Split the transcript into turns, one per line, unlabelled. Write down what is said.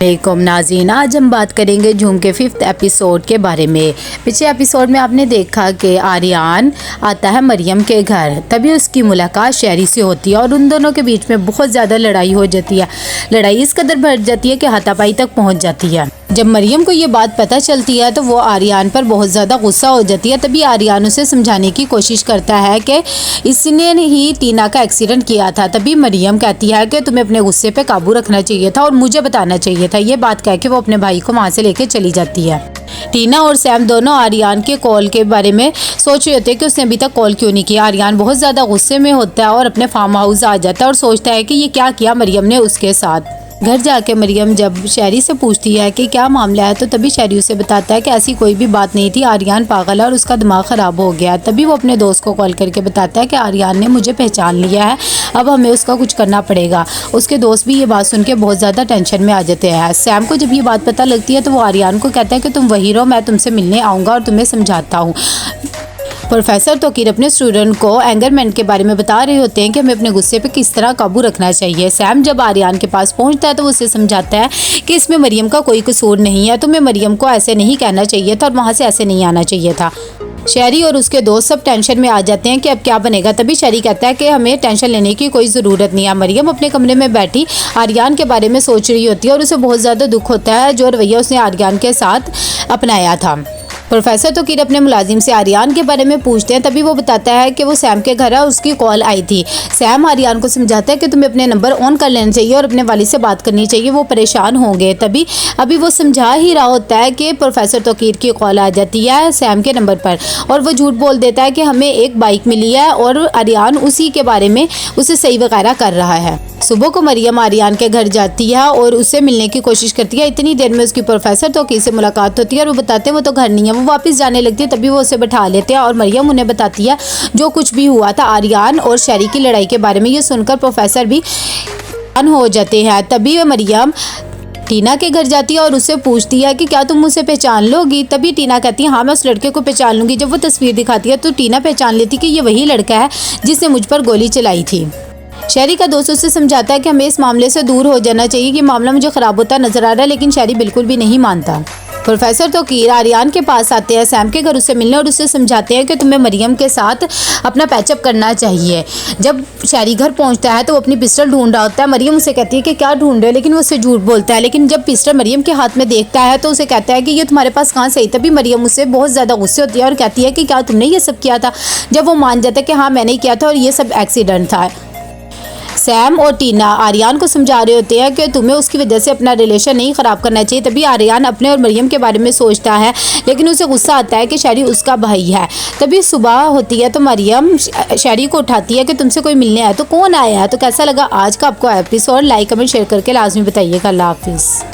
वालेकुम नाज़रीन, आज हम बात करेंगे झूम के 5th एपिसोड के बारे में। पिछले एपिसोड में आपने देखा कि आर्यन आता है मरियम के घर, तभी उसकी मुलाकात शहरी से होती है और उन दोनों के बीच में बहुत ज़्यादा लड़ाई हो जाती है। लड़ाई इस कदर बढ़ जाती है कि हाथापाई तक पहुँच जाती है। जब मरियम को ये बात पता चलती है तो वो आर्यन पर बहुत ज़्यादा गुस्सा हो जाती है। तभी आर्यन उसे समझाने की कोशिश करता है कि इसने ही टीना का एक्सीडेंट किया था। तभी मरियम कहती है कि तुम्हें अपने गुस्से पे काबू रखना चाहिए था और मुझे बताना चाहिए था। ये बात कह के वो अपने भाई को वहाँ से लेके चली जाती है। टीना और सैम दोनों आर्यन के कॉल के बारे में सोच रहे होते हैं कि उसने अभी तक कॉल क्यों नहीं किया। आर्यन बहुत ज़्यादा गुस्से में होता है और अपने फार्म हाउस आ जाता है और सोचता है कि ये क्या किया मरियम ने उसके साथ। घर जाके मरियम जब शहरी से पूछती है कि क्या मामला है, तो तभी शहरी उसे बताता है कि ऐसी कोई भी बात नहीं थी, आर्यन पागल है और उसका दिमाग ख़राब हो गया। तभी वो अपने दोस्त को कॉल करके बताता है कि आर्यन ने मुझे पहचान लिया है, अब हमें उसका कुछ करना पड़ेगा। उसके दोस्त भी ये बात सुन के बहुत ज़्यादा टेंशन में आ जाते हैं। सैम को जब ये बात पता लगती है तो वो आर्यन को कहता है कि तुम वहीं रहो, मैं तुमसे मिलने आऊँगा और तुम्हें समझाता हूँ। प्रोफेसर तोकीर अपने स्टूडेंट को एंगरमैन के बारे में बता रहे होते हैं कि हमें अपने गुस्से पे किस तरह काबू रखना चाहिए। सैम जब आर्यन के पास पहुंचता है तो उसे समझाता है कि इसमें मरियम का कोई कसूर नहीं है, तुम्हें मरियम को ऐसे नहीं कहना चाहिए था और वहाँ से ऐसे नहीं आना चाहिए था। शहरी और उसके दोस्त सब टेंशन में आ जाते हैं कि अब क्या बनेगा। तभी शहरी कहता है कि हमें टेंशन लेने की कोई ज़रूरत नहीं है। मरियम अपने कमरे में बैठी आर्यन के बारे में सोच रही होती है और उसे बहुत ज़्यादा दुख होता है जो रवैया उसने आर्यन के साथ अपनाया था। प्रोफेसर तोकीर अपने मुलाजिम से आर्यन के बारे में पूछते हैं। तभी वो बताता है कि वो सैम के घर है, उसकी कॉल आई थी। सैम आर्यन को समझाता है कि तुम्हें अपने नंबर ऑन कर लेना चाहिए और अपने वालिद से बात करनी चाहिए, वो परेशान होंगे। तभी अभी वो समझा ही रहा होता है कि प्रोफेसर तोकीर की कॉल आ जाती है सैम के नंबर पर और वो झूठ बोल देता है कि हमें एक बाइक मिली है और आर्यन उसी के बारे में उसे सही वगैरह कर रहा है। सुबह को मरियम आर्यन के घर जाती है और उससे मिलने की कोशिश करती है। इतनी देर में उसकी प्रोफेसर तोकीर से मुलाकात होती है और वो बताते हैं वो तो घर नहीं है। वो वापस जाने लगती है, तभी वो उसे बैठा लेते हैं और मरियम उन्हें बताती है जो कुछ भी हुआ था आर्यन और शहरी की लड़ाई के बारे में। ये सुनकर प्रोफेसर भी हो जाते हैं। तभी मरियम टीना के घर जाती है और उससे पूछती है कि क्या तुम मुझे पहचान लोगी। तभी टीना कहती है हाँ मैं उस लड़के को पहचान लूँगी। जब वो तस्वीर दिखाती है तो टीना पहचान लेती कि ये वही लड़का है जिसने मुझ पर गोली चलाई थी। शहरी का दोस्त उससे समझाता है कि हमें इस मामले से दूर हो जाना चाहिए कि मामला मुझे ख़राब होता नजर आ रहा है, लेकिन शहरी बिल्कुल भी नहीं मानता। प्रोफेसर तोकीर आर्यन के पास आते हैं सैम के घर उससे मिलने और उससे समझाते हैं कि तुम्हें मरियम के साथ अपना पैचअप करना चाहिए। जब शहरी घर पहुंचता है तो वो अपनी पिस्टल ढूंढ रहा होता है। मरियम उसे कहती है कि क्या ढूंढ रहे हो, लेकिन वो उससे झूठ बोलता है। लेकिन जब पिस्टल मरियम के हाथ में देखता है तो उसे कहता है कि ये तुम्हारे पास कहाँ से आई। तभी मरियम उससे बहुत ज़्यादा गुस्से होती है और कहती है कि क्या तुमने ये सब किया था। जब वो मान जाता है कि हाँ मैंने ही किया था और ये सब एक्सीडेंट था। सैम और टीना आर्यन को समझा रहे होते हैं कि तुम्हें उसकी वजह से अपना रिलेशन नहीं ख़राब करना चाहिए। तभी आर्यन अपने और मरियम के बारे में सोचता है, लेकिन उसे गुस्सा आता है कि शहरी उसका भाई है। तभी सुबह होती है तो मरियम शहरी को उठाती है कि तुमसे कोई मिलने आया। तो कौन आया है। तो कैसा लगा आज का आपको एपिसोड, लाइक कमेंट शेयर करके लाजमी बताइएगा। अल्लाह हाफिज़।